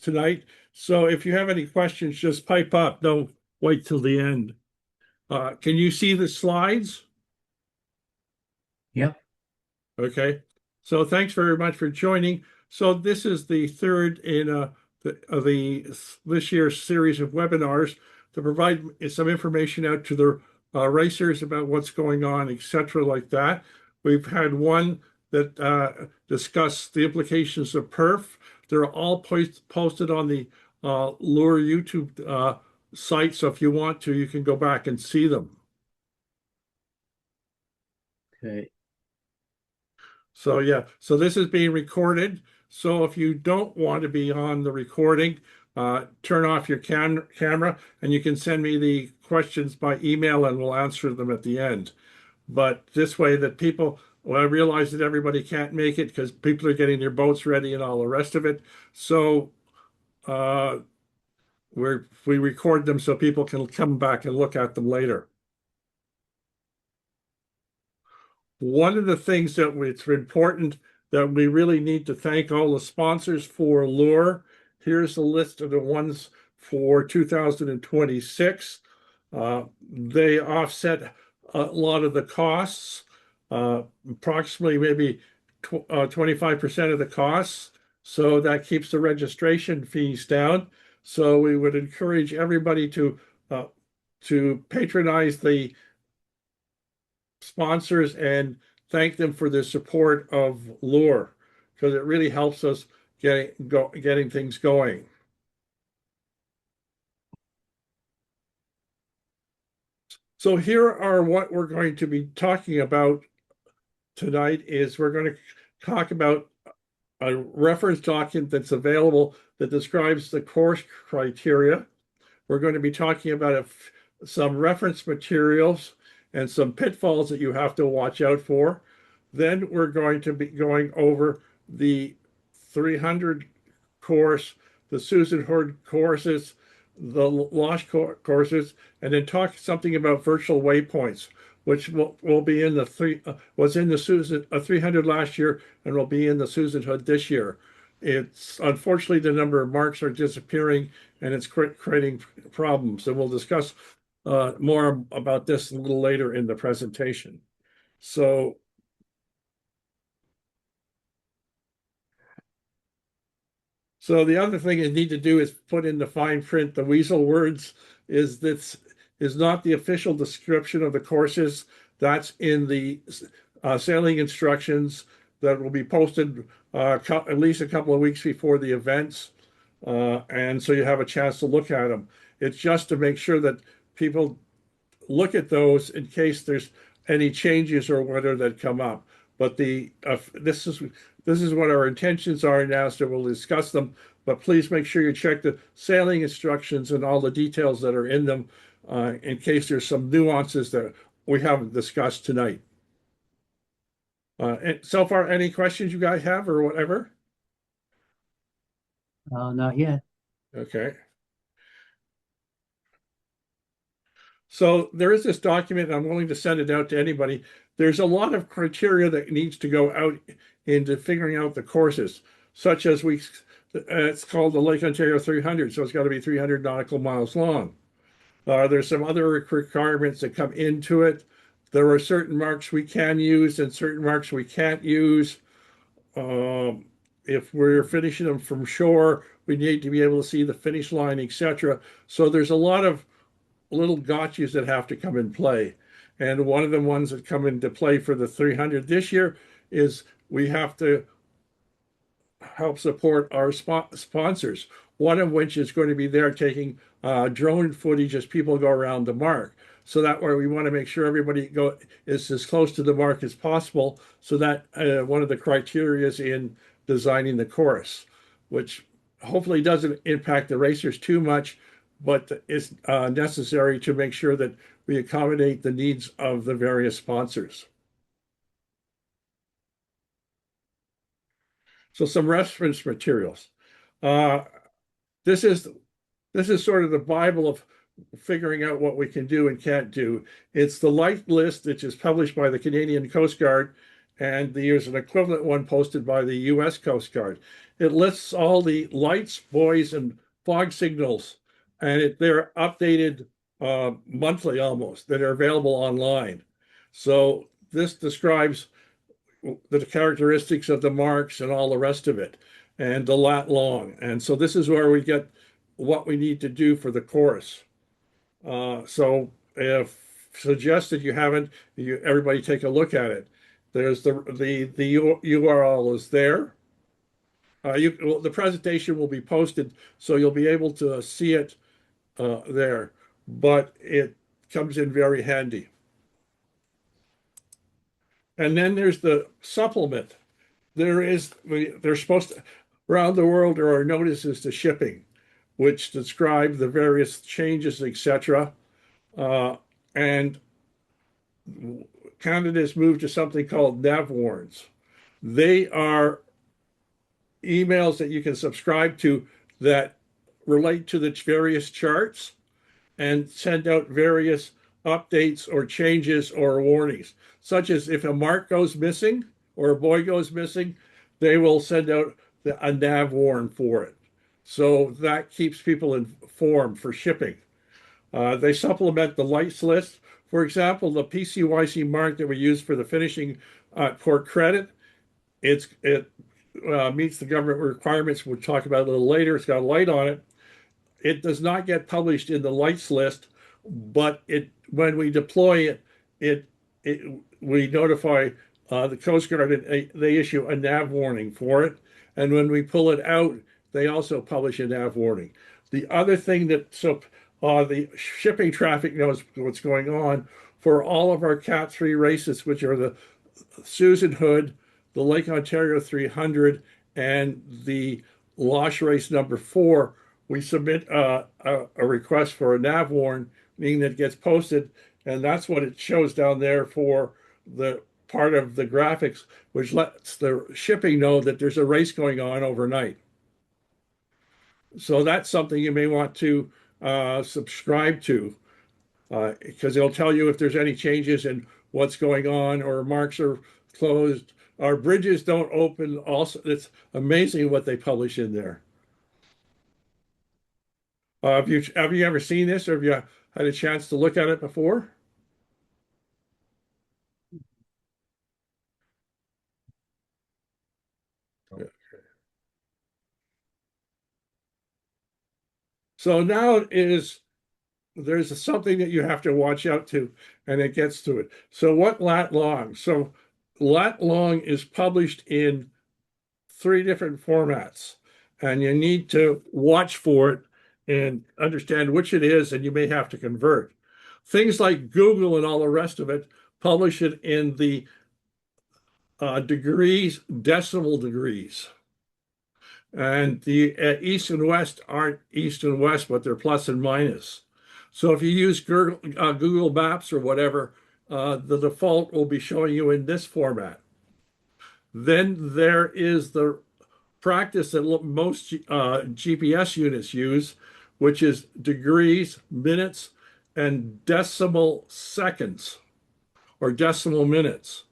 tonight. So if you have any questions, just pipe up. Don't wait till the end. Can you see the slides? Yep. Okay. So thanks very much for joining. So this is the third in this year's series of webinars to provide some information out to the racers about what's going on, etc., like that. We've had one that discussed the implications of perf. They're all posted on the LOOR YouTube site. So if you want to, you can go back and see them. Okay. So yeah, so this is being recorded. So if you don't want to be on the recording, turn off your camera and you can send me the questions by email and we'll answer them at the end. But this way that people, well, I realize that everybody can't make it because people are getting their boats ready and all the rest of it. So we record them so people can come back and look at them later. One of the things that it's important that we really need to thank all the sponsors for LOOR. Here's a list of the ones for 2026. They offset a lot of the costs, approximately maybe 25% of the costs. So that keeps the registration fees down. So we would encourage everybody to patronize the sponsors and thank them for their support of LOOR because it really helps us getting things going. So here are what we're going to be talking about tonight is we're going to talk about a reference document that's available that describes the course criteria. We're going to be talking about some reference materials and some pitfalls that you have to watch out for. Then we're going to be going over the 300 course, the Susan Hood courses, the LOSHRS courses, and then talk something about virtual waypoints, which will be in the was in the Susan 300 last year and will be in the Susan Hood this year. It's unfortunately the number of marks are disappearing and it's creating problems. And we'll discuss more about this a little later in the presentation. So the other thing you need to do is put in the fine print. The weasel words is this is not the official description of the courses. That's in the sailing instructions that will be posted at least a couple of weeks before the events. And so you have a chance to look at them. It's just to make sure that people look at those in case there's any changes or whatever that come up. But this is what our intentions are now, so we'll discuss them. But please make sure you check the sailing instructions and all the details that are in them in case there's some nuances that we haven't discussed tonight. And so far, any questions you guys have or whatever? Not yet. Okay. So there is this document, and I'm willing to send it out to anybody. There's a lot of criteria that needs to go out into figuring out the courses, such as it's called the Lake Ontario 300, so it's got to be 300 nautical miles long. There's some other requirements that come into it. There are certain marks we can use and certain marks we can't use. If we're finishing them from shore, we need to be able to see the finish line, etc. So there's a lot of little gotchas that have to come in play. And one of the ones that come into play for the 300 this year is we have to help support our sponsors, one of which is going to be there taking drone footage as people go around the mark. So that way we want to make sure everybody is as close to the mark as possible. So that one of the criteria is in designing the course, which hopefully doesn't impact the racers too much, but is necessary to make sure that we accommodate the needs of the various sponsors. So some reference materials. This is sort of the Bible of figuring out what we can do and can't do. It's the light list, which is published by the Canadian Coast Guard, and there's an equivalent one posted by the U.S. Coast Guard. It lists all the lights, buoys, and fog signals, and they're updated monthly almost that are available online. So this describes the characteristics of the marks and all the rest of it, and the lat long. And so this is where we get what we need to do for the course. So if suggested you haven't, everybody take a look at it. There's the URL is there. Well, the presentation will be posted, so you'll be able to see it there, but it comes in very handy. And then there's the supplement. They're supposed to, around the world, there are notices to shipping, which describe the various changes, etc. And Canada has moved to something called nav warns. They are emails that you can subscribe to that relate to the various charts and send out various updates or changes or warnings, such as if a mark goes missing or a buoy goes missing, they will send out a nav warn for it. So that keeps people informed for shipping. They supplement the lights list. For example, the PCYC mark that we use for the finishing port credit, it meets the government requirements. We'll talk about it a little later. It's got a light on it. It does not get published in the lights list, but when we deploy it, we notify the Coast Guard and they issue a nav warning for it. And when we pull it out, they also publish a nav warning. The other thing the shipping traffic knows what's going on for all of our Cat 3 races, which are the Susan Hood, the Lake Ontario 300, and the LOSH race number 4. We submit a request for a nav warn, meaning that it gets posted, and that's what it shows down there for the part of the graphics, which lets the shipping know that there's a race going on overnight. So that's something you may want to subscribe to, because it'll tell you if there's any changes in what's going on or marks are closed. Our bridges don't open. Also, it's amazing what they publish in there. Have you ever seen this, or have you had a chance to look at it before? Yeah. So now there's something that you have to watch out to, and it gets to it. So what lat long? So lat long is published in 3 different formats, and you need to watch for it and understand which it is, and you may have to convert. Things like Google and all the rest of it publish it in the degrees, decimal degrees. And the east and west aren't east and west, but they're plus and minus. So if you use Google Maps or whatever, the default will be showing you in this format. Then there is the practice that most GPS units use, which is degrees, minutes, and decimal seconds or decimal minutes.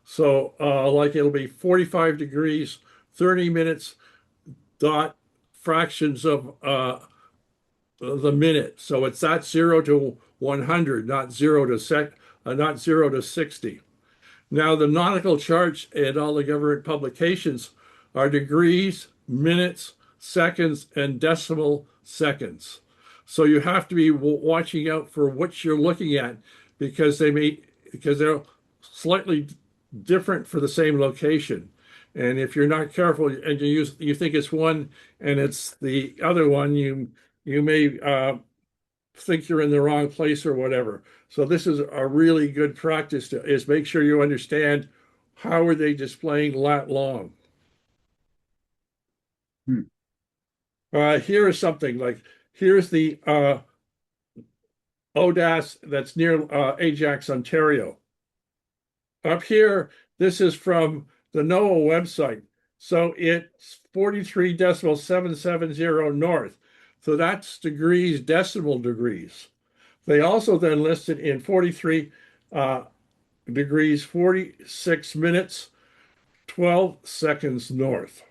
So like it'll be 45 degrees, 30 minutes, dot fractions of the minute. So it's not 0 to 100, not 0 to 60. Now the nautical charts in all the government publications are degrees, minutes, seconds, and decimal seconds. So you have to be watching out for what you're looking at because they're slightly different for the same location. And if you're not careful and you think it's one and it's the other one, you may think you're in the wrong place or whatever. So this is a really good practice is make sure you understand how are they displaying lat long. Hmm. Here is something like here's the ODAS that's near Ajax, Ontario. Up here, this is from the NOAA website. So it's 43.770 north. So that's degrees, decimal degrees. They also then listed in 43 degrees, 46 minutes, 12 seconds north.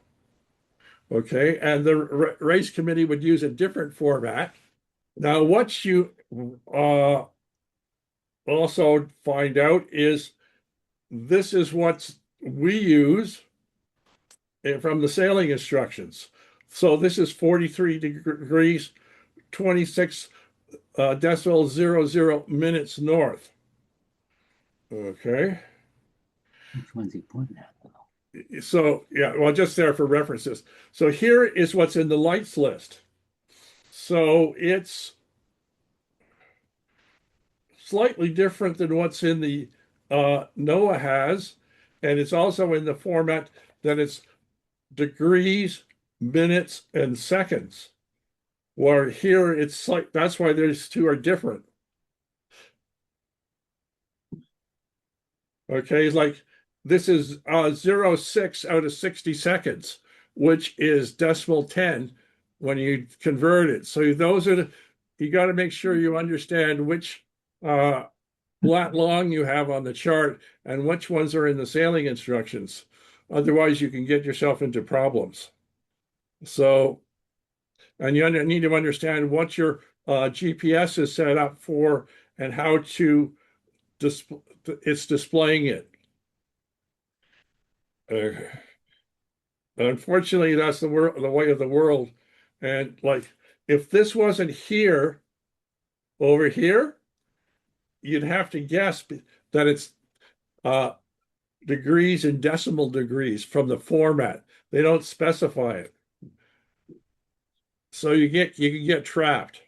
Okay, and the race committee would use a different format. Now, what you also find out is this is what we use from the sailing instructions. So this is 43 degrees, 26 decimal 00 minutes north. Okay. Which one's he pointing at? So, yeah, well, just there for references. So here is what's in the lights list. So it's slightly different than what's in the NOAA has, and it's also in the format that it's degrees, minutes, and seconds. Where here it's like that's why these two are different. Okay, it's like this is 0.6 out of 60 seconds, which is decimal 10 when you convert it. So those are you got to make sure you understand which lat long you have on the chart and which ones are in the sailing instructions. Otherwise, you can get yourself into problems. So, and you need to understand what your GPS is set up for and how to it's displaying it. Unfortunately, that's the way of the world. And like, if this wasn't here, over here, you'd have to guess that it's degrees and decimal degrees from the format. They don't specify it. So you can get trapped.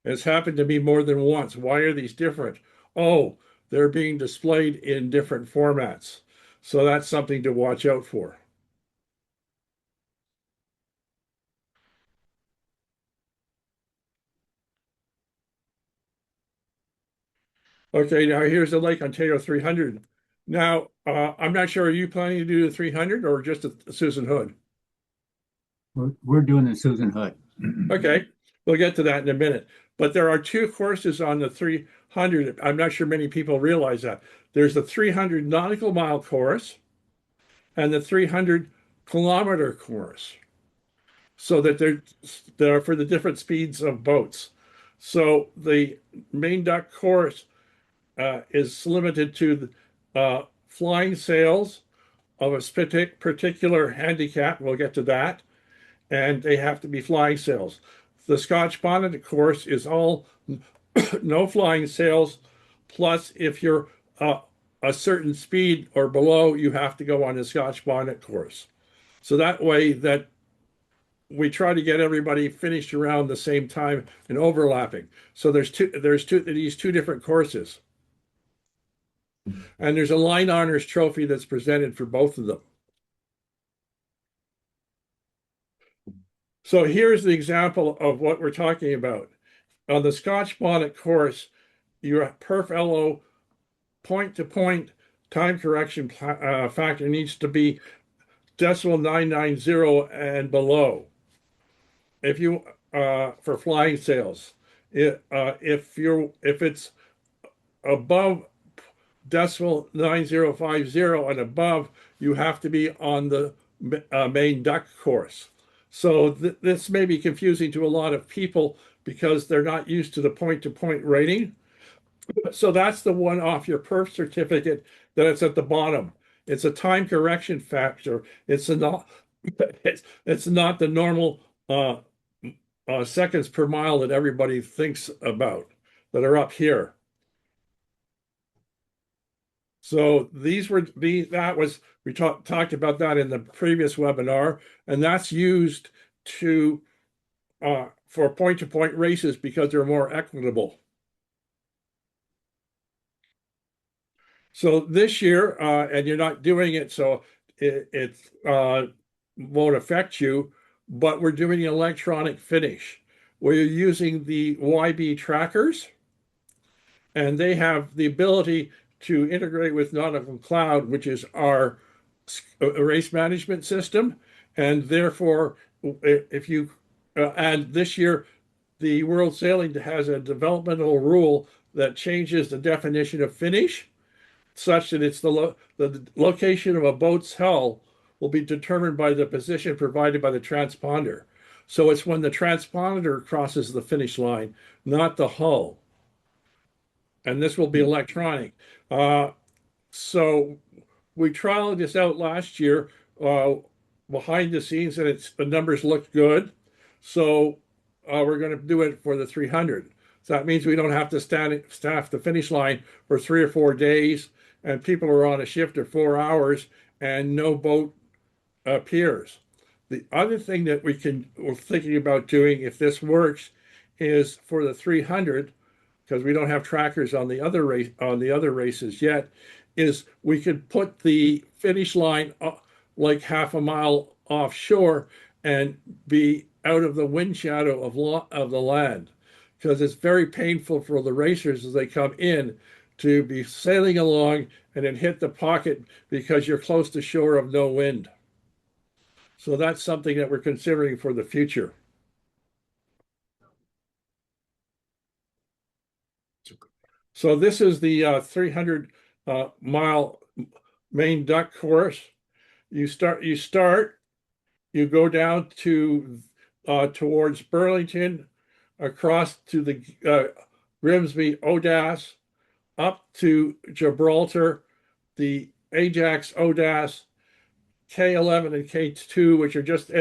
It's happened to me more than once. Why are these different? Oh, they're being displayed in different formats. So that's something to watch out for. Okay, now here's the Lake Ontario 300. Now, I'm not sure, are you planning to do the 300 or just a Susan Hood? We're doing the Susan Hood. Okay, we'll get to that in a minute. But there are two courses on the 300. I'm not sure many people realize that. There's the 300 nautical mile course and the 300-kilometer course. So that they're for the different speeds of boats. So the main duck course is limited to the flying sails of a particular handicap. We'll get to that. And they have to be flying sails. The Scotch bonnet course is all no flying sails. Plus, if you're a certain speed or below, you have to go on the Scotch bonnet course. So that way that we try to get everybody finished around the same time and overlapping. So there's these two different courses. And there's a line honors trophy that's presented for both of them. So here's the example of what we're talking about. On the Scotch bonnet course, your perf LO point-to-point time correction factor needs to be decimal 990 and below. If you for flying sails, if it's above decimal 9050 and above, you have to be on the main duck course. So this may be confusing to a lot of people because they're not used to the point-to-point rating. So that's the one off your perf certificate that it's at the bottom. It's a time correction factor. It's not the normal seconds per mile that everybody thinks about that are up here. So we talked about that in the previous webinar, and that's used to for point-to-point races because they're more equitable. So this year, and you're not doing it, so it won't affect you, but we're doing an electronic finish where you're using the YB trackers, and they have the ability to integrate with Nautical Cloud, which is our race management system. And therefore, if you and this year, the World Sailing has a developmental rule that changes the definition of finish. such that the location of a boat's hull will be determined by the position provided by the transponder. So it's when the transponder crosses the finish line, not the hull. And this will be electronic. So we trialed this out last year uh, behind the scenes, and the numbers looked good. So we're going to do it for the 300. So that means we don't have to staff the finish line for 3 or 4 days, and people are on a shift of 4 hours, and no boat appears. The other thing that we're thinking about doing, if this works, is for the 300, because we don't have trackers on the other races yet, is we could put the finish line like half a mile offshore and be out of the wind shadow of the land, because it's very painful for the racers as they come in to be sailing along and then hit the pocket because you're close to shore of no wind. So that's something that we're considering for the future. So this is the 300 mile main duck course. You start, you go down to towards Burlington, across to the Grimsby Odas, up to Gibraltar, the Ajax Odas, K11 and K2, which are just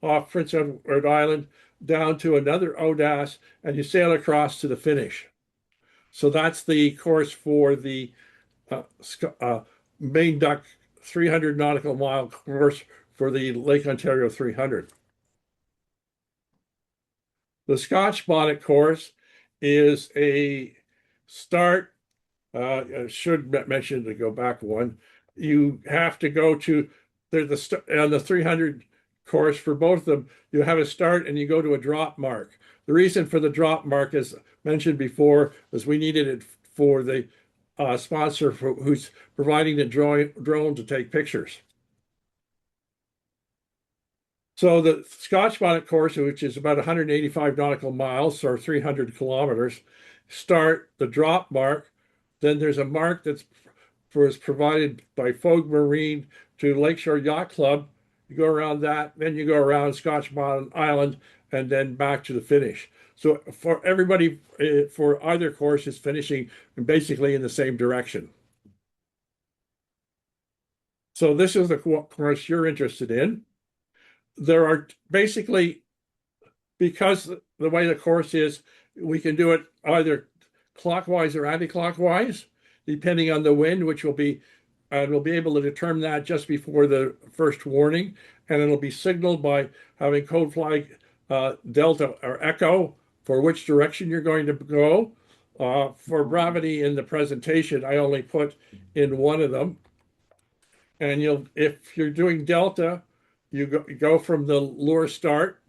off Prince Edward Island, down to another Odas, and you sail across to the finish. So that's the course for the main duck 300 nautical mile course for the Lake Ontario 300. The Scotch bonnet course is a start. I should mention to go back one. You have to go to on the 300 course for both of them. You have a start and you go to a drop mark. The reason for the drop mark, as mentioned before, was we needed it for the sponsor who's providing the drone to take pictures. So the Scotch bonnet course, which is about 185 nautical miles or 300 kilometers, start the drop mark. Then there's a mark is provided by Fogue Marine to Lakeshore Yacht Club. You go around that, then you go around Scotch Bonnet Island, and then back to the finish. So for everybody, for either course, is finishing basically in the same direction. So this is the course you're interested in. There are basically, because the way the course is, we can do it either clockwise or anti-clockwise, depending on the wind, which will be, and we'll be able to determine that just before the first warning, and it'll be signaled by having code flag Delta or Echo for which direction you're going to go. For brevity in the presentation, I only put in one of them. And if you're doing Delta, you go from the LOOR start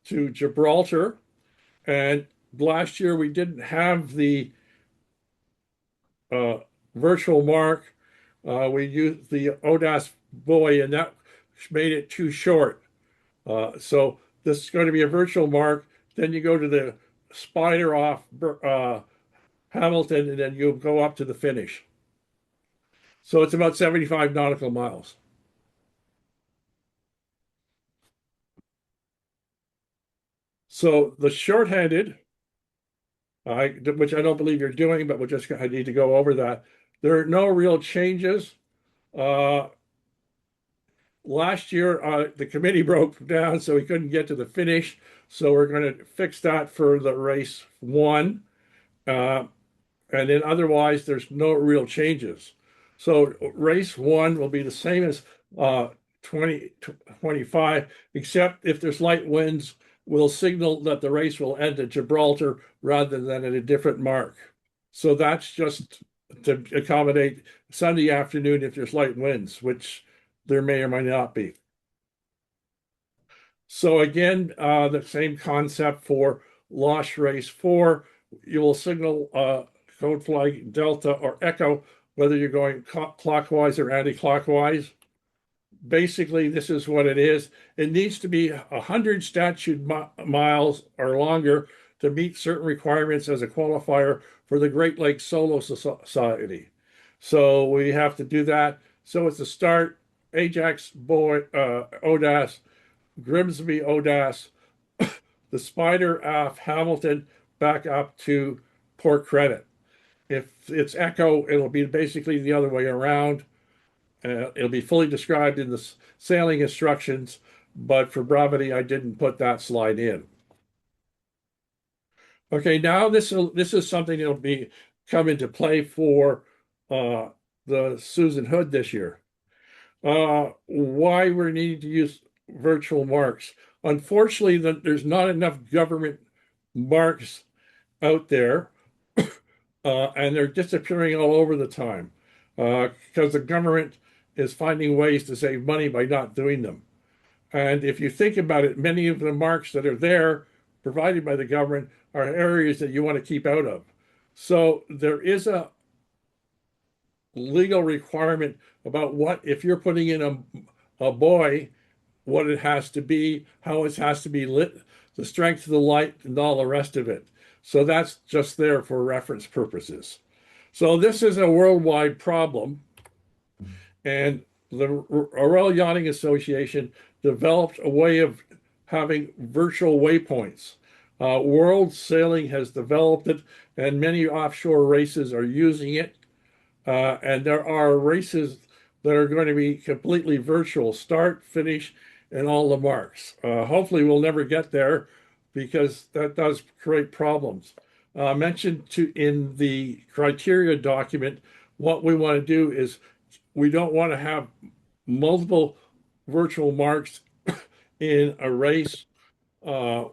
to Gibraltar. And last year we didn't have the virtual mark. We used the Odas buoy, and that made it too short. So this is going to be a virtual mark. Then you go to the spider off Hamilton, and then you go up to the finish. So it's about 75 nautical miles. So the shorthanded, which I don't believe you're doing, but I need to go over that. There are no real changes. Last year, the committee broke down, so we couldn't get to the finish. So we're going to fix that for the race one. And then otherwise, there's no real changes. So race one will be the same as 2025, except if there's light winds, we'll signal that the race will end at Gibraltar rather than at a different mark. So that's just to accommodate Sunday afternoon if there's light winds, which there may or may not be. So again, the same concept for LOSH race 4. You will signal code flag Delta or Echo, whether you're going clockwise or anti-clockwise. Basically, this is what it is. It needs to be 100 statute miles or longer to meet certain requirements as a qualifier for the Great Lakes Solo Society. So we have to do that. So it's a start, Ajax, Odas, Grimsby, Odas, the Spider off Hamilton back up to Port Credit. If it's Echo, it'll be basically the other way around. It'll be fully described in the sailing instructions, but for brevity, I didn't put that slide in. Okay, now this is something that'll be come into play for uh, the Susan Hood this year. Why we're needing to use virtual marks. Unfortunately, there's not enough government marks out there, and they're disappearing all over the time because the government is finding ways to save money by not doing them. And if you think about it, many of the marks that are there provided by the government are areas that you want to keep out of. So there is a legal requirement about what, if you're putting in a buoy, what it has to be, how it has to be lit, the strength of the light, and all the rest of it. So that's just there for reference purposes. So this is a worldwide problem, and the Royal Yachting Association developed a way of having virtual waypoints. World Sailing has developed it, and many offshore races are using it. And there are races that are going to be completely virtual, start, finish, and all the marks. Hopefully, we'll never get there because that does create problems. Mentioned in the criteria document, what we want to do is we don't want to have multiple virtual marks in a race. Uh,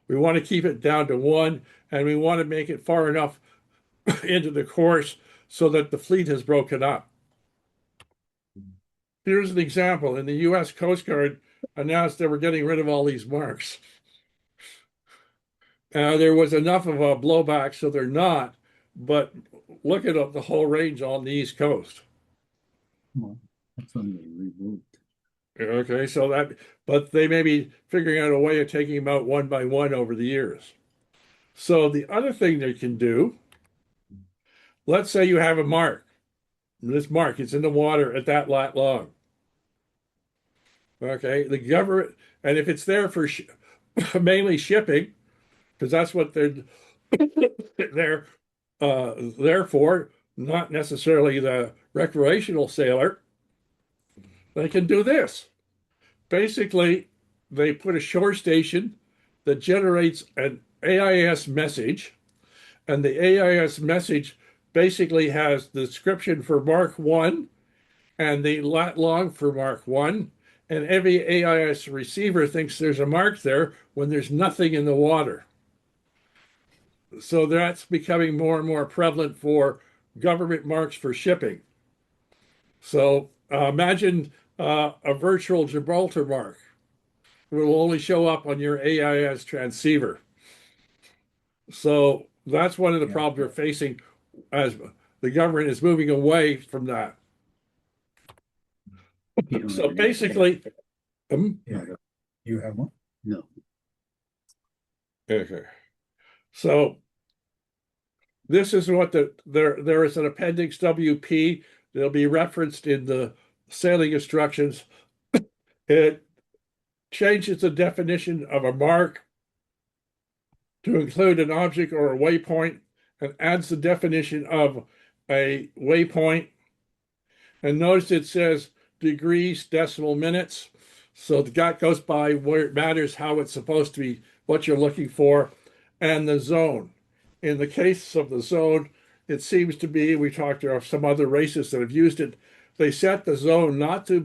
we want to keep it down to one, and we want to make it far enough into the course so that the fleet has broken up. Here's an example. In the U.S. Coast Guard announced they were getting rid of all these marks. There was enough of a blowback, so they're not. But look at the whole range on the East Coast. Well, that's when they removed. Okay, so but they may be figuring out a way of taking them out one by one over the years. So the other thing they can do, let's say you have a mark. This mark, it's in the water at that lat long. Okay, the government, and if it's there for mainly shipping, because that's what they're there for, not necessarily the recreational sailor, they can do this. Basically, they put a shore station that generates an AIS message, and the AIS message basically has the description for Mark 1 and the lat long for Mark 1. And every AIS receiver thinks there's a mark there when there's nothing in the water. So that's becoming more and more prevalent for government marks for shipping. So imagine a virtual Gibraltar mark. It will only show up on your AIS transceiver. So that's one of the problems we're facing as the government is moving away from that. So basically, Yeah. You have one? No. okay. So this is what there is an appendix WP that'll be referenced in the sailing instructions. It changes the definition of a mark to include an object or a waypoint and adds the definition of a waypoint. And notice it says degrees, decimal minutes. So the dot goes by where it matters, how it's supposed to be, what you're looking for, and the zone. In the case of the zone, it seems to be, we talked to some other races that have used it, they set the zone not to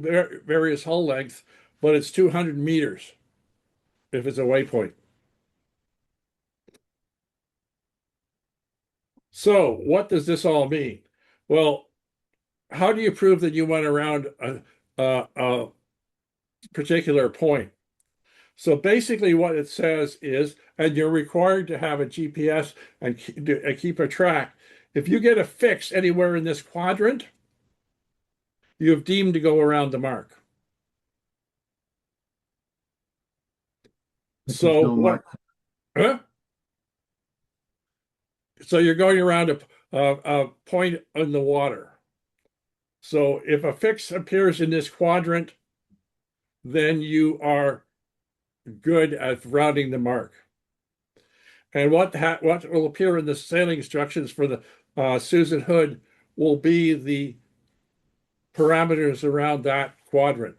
various hull lengths, but it's 200 meters if it's a waypoint. So what does this all mean? Well, how do you prove that you went around a particular point? So basically what it says is, and you're required to have a GPS and keep a track. If you get a fix anywhere in this quadrant, you have deemed to go around the mark. So no mark. Huh? So you're going around a point in the water. So if a fix appears in this quadrant, then you are good at rounding the mark. And what will appear in the sailing instructions for the Susan Hood will be the parameters around that quadrant.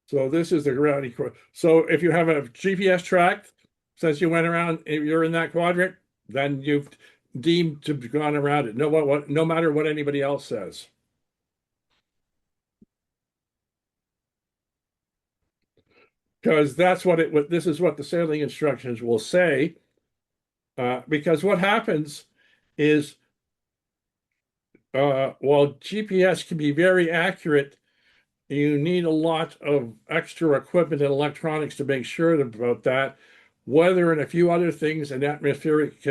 So this is the gravity. So if you have a GPS track, since you went around, if you're in that quadrant, then you've deemed to have gone around it. No matter what anybody else says. Because that's this is what the sailing instructions will say. Because what happens is, while GPS can be very accurate, you need a lot of extra equipment and electronics to make sure about that. Weather and a few other things and atmospheric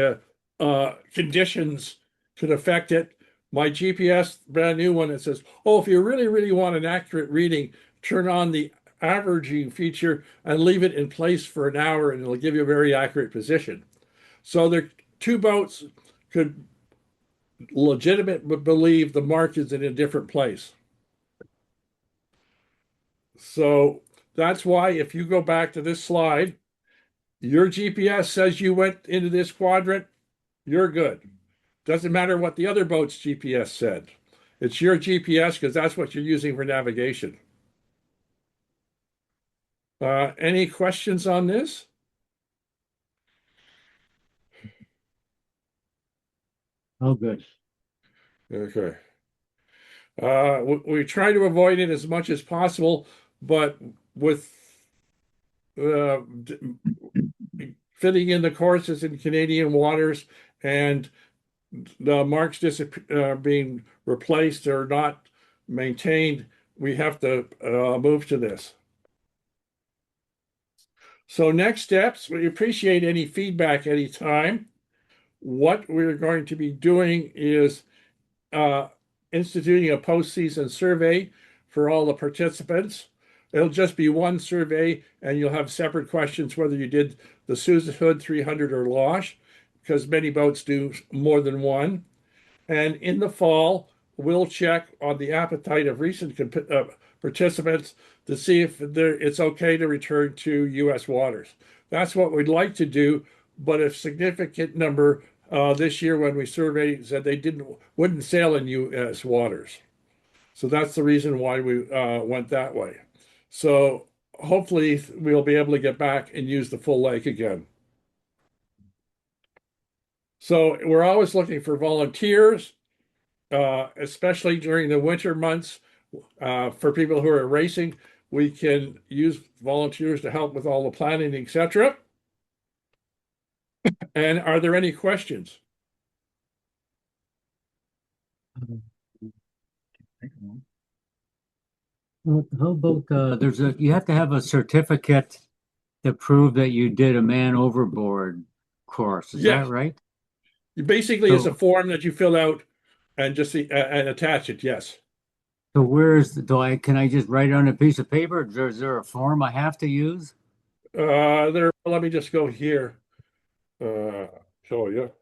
conditions could affect it. My GPS, brand new one, it says, oh, if you really, really want an accurate reading, turn on the averaging feature and leave it in place for an hour and it'll give you a very accurate position. So the two boats could legitimately believe the mark is in a different place. So that's why if you go back to this slide, your GPS says you went into this quadrant, you're good. Doesn't matter what the other boat's GPS said. It's your GPS because that's what you're using for navigation. Any questions on this? Oh, good. Okay. We try to avoid it as much as possible, but with fitting in the courses in Canadian waters and the marks being replaced or not maintained, we have to move to this. So next steps, we appreciate any feedback anytime. What we're going to be doing is instituting a postseason survey for all the participants. It'll just be one survey, and you'll have separate questions whether you did the Susan Hood 300 or LOSH, because many boats do more than one. And in the fall, we'll check on the appetite of recent participants to see if it's okay to return to U.S. waters. That's what we'd like to do, but a significant number this year when we surveyed said they wouldn't sail in U.S. waters. So that's the reason why we went that way. So hopefully we'll be able to get back and use the full lake again. So we're always looking for volunteers, especially during the winter months. For people who are racing, we can use volunteers to help with all the planning, etc. And are there any questions? How about you have to have a certificate to prove that you did a man overboard course. Is Yes. that right? Basically, it's a form that you fill out and just and attach it. Yes. So can I just write it on a piece of paper? Is there a form I have to use? Let me just go here. Show you.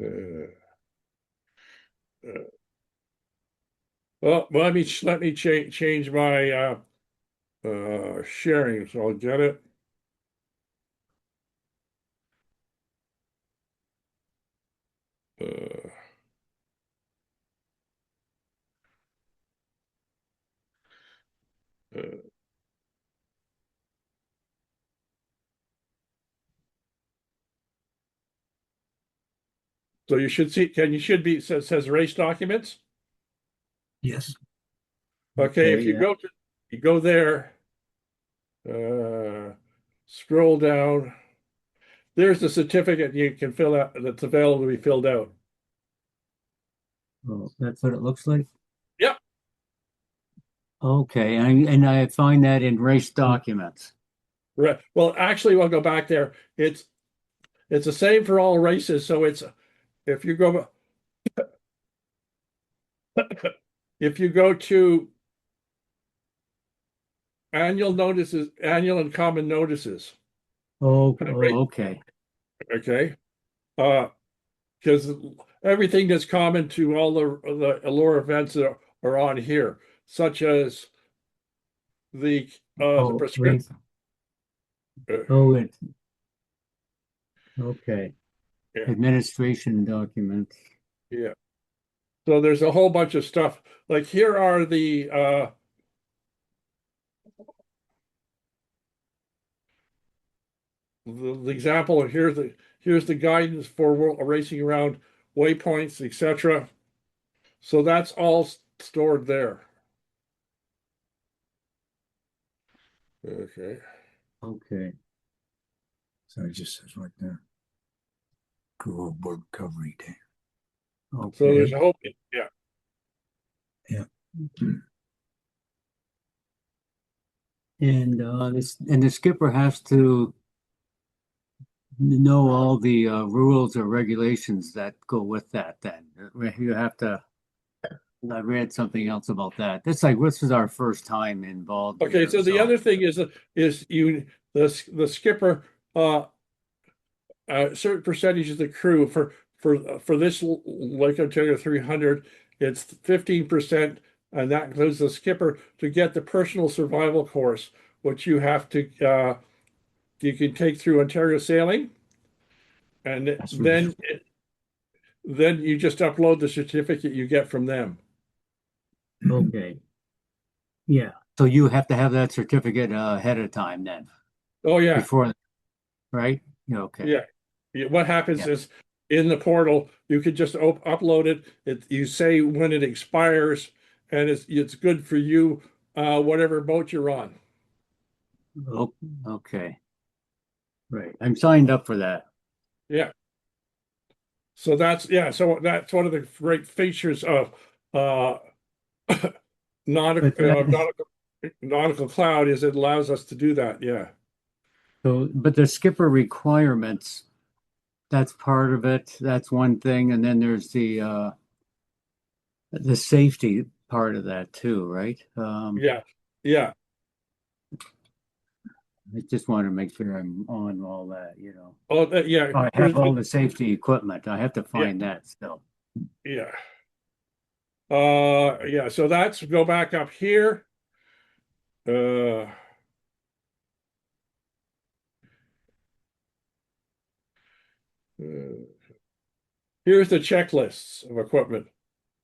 Uh, well, let me change my sharing, so I'll get it. Uh, uh, so you should see. You should be says race documents. Yes. Okay, if you yeah. go there, scroll down. There's the certificate you can fill out that's available to be filled out. Oh, that's what it looks like? Yep. Okay, and I find that in race documents. Right. Well, actually, we'll go back there. It's the same for all races. So it's if you go if you go to annual and common notices, Oh, right? okay. Okay. Uh, because everything that's common to all the LOOR events are on here, such as the Oh, wait. prescription. Oh, it, okay. Yeah, Administration documents. yeah. So there's a whole bunch of stuff. Like here are the example. Here's the guidance for racing around waypoints, etc. So that's all stored there. Okay. Okay. So it just says right there. Google board recovery day. So Okay. there's a whole, yeah. Yeah. And the skipper has to know all the rules or regulations that go with that then. You have to, I read something else about that. It's like this is our first time involved Okay, here, so the so other thing is the skipper a certain percentage of the crew for this Lake Ontario 300, it's 15%, and that includes the skipper to get the personal survival course, which you can take through Ontario Sailing, and That's really then you just upload the certificate you get from them. okay. Yeah. So you have to have that certificate ahead of time then, Oh yeah, before, right? Yeah, okay. yeah. What happens Yeah. is in the portal you could just upload it. You say when it expires, and it's good for you, whatever boat you're on. Oh, okay. Right. I'm signed up for that. Yeah. So so that's one of the great features of uh, But that, nautical cloud is it allows us to do that. Yeah. so, but the skipper requirements, that's part of it. That's one thing. And then there's the safety part of that too, right? Yeah. Yeah. I just want to make sure I'm on all that, you know. Oh, yeah. I Here's have all the safety equipment. I have to yeah. find that still. Yeah. Yeah. So that's go back up here. Uh, Here's the checklists of equipment.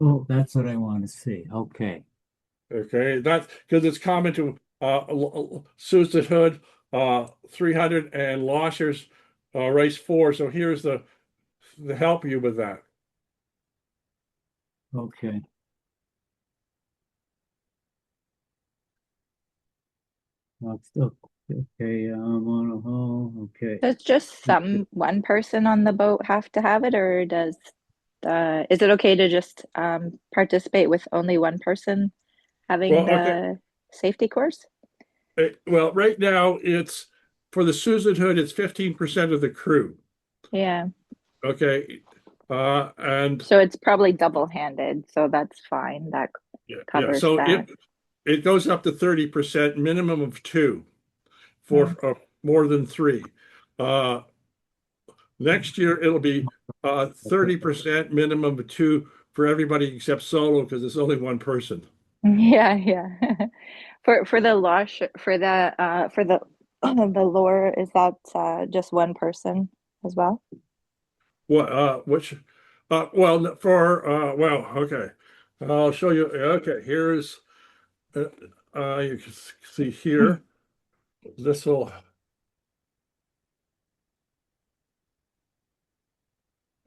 Oh, that's what I want to see. Okay. Okay, that's because it's common to Susan Hood, 300 and LOSHRS, race 4. So here's the help you with that. Okay. Okay. On a whole. Okay. Does just one person on the boat have to have it, or is it okay to just participate with only one person having Well, okay. the safety course? Well, right now it's for the Susan Hood, it's 15% of the crew. Yeah. Okay. And So it's probably double-handed, so that's fine. That yeah, covers so that. it goes up to 30%, minimum of 2 Mm. for more than 3. Uh, Next year it'll be 30%, minimum of 2 for everybody except solo because it's only one person. Yeah, yeah. For the lush for the the lure, is that just one person as well? What which well for well okay. I'll show you. Okay, here's uh, you can see here. This will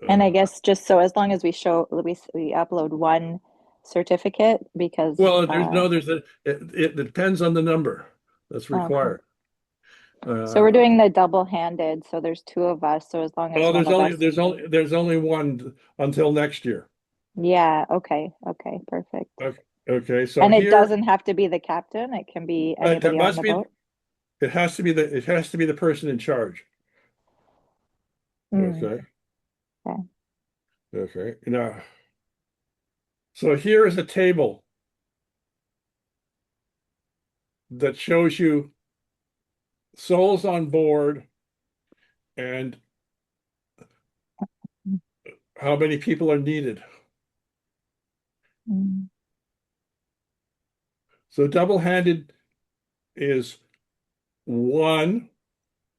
And I uh, guess just so as long as we upload one certificate because well, it depends on the number that's okay. required. So we're Uh, doing the double-handed, so there's two of us, so as long as well, one of us, there's only one until next year. yeah, okay, okay, perfect. Okay, okay, so And it here doesn't have to be the captain, it can be that anybody on must the be boat. it has to be the person in charge. Mm, Okay, okay. okay. Now, so here is a table that shows you souls on board and how many people are needed. Mm. So double-handed is one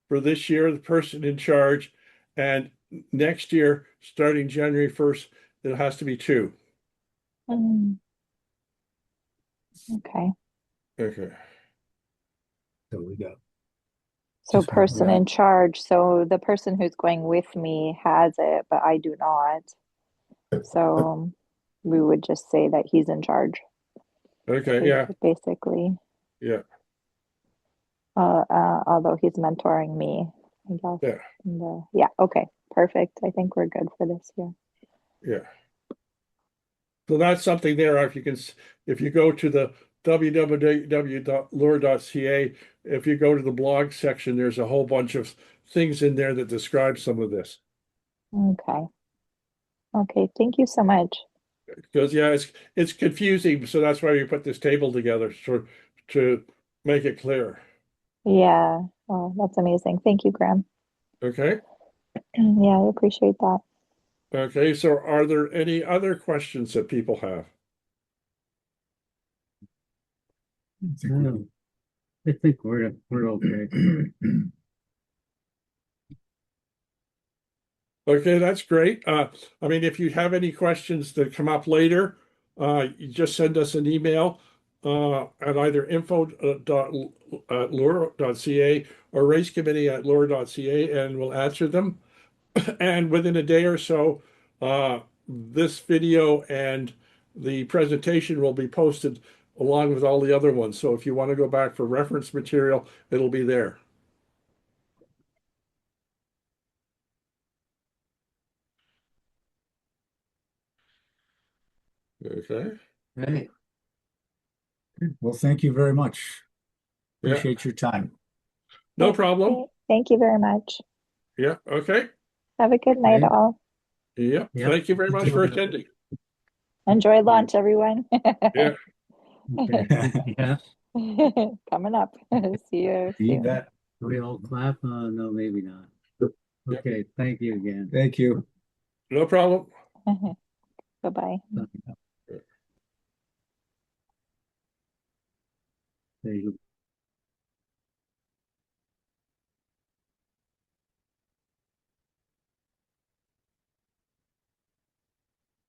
for this year, the person in charge, and next year, starting January 1st, it has to be two. Mm. Okay. Okay. So we got, So Just one, person yeah. in charge. So the person who's going with me has it, but I do not. So we would just say that he's in charge, Okay, yeah, basically. yeah, Although he's mentoring me, I guess. yeah, Yeah, okay, perfect. I think we're good for this year. yeah. So that's something there. If you can, if you go to the www.loor.ca, if you go to the blog section, there's a whole bunch of things in there that describe some of this. Okay. Okay, thank you so much. Because yeah, it's confusing, so that's why we put this table together to make it clear. Yeah, oh, that's amazing. Thank you, Graham. Okay. Yeah, I appreciate that. Okay. So are there any other questions that people have? I think we- No, I think we're okay. Okay, that's great. I mean, if you have any questions that come up later, you just send us an email at either info.loor.ca or racecommittee@loor.ca, and we'll answer them. And within a day or so, this video and the presentation will be posted along with all the other ones. So if you want to go back for reference material, it'll be there. Okay. Hey, Well, thank you very much. Yeah, Appreciate your time. no problem. Okay, thank you very much. Yeah, okay. Have a good night, Okay. all. Yeah, Yep. thank you very much for attending. Enjoy lunch, everyone. Yeah. okay, yeah, Coming up. See you You soon. bet. we all clap? No, maybe not. Yep. Okay, thank you again. Thank you. No problem. Bye-bye. There you go.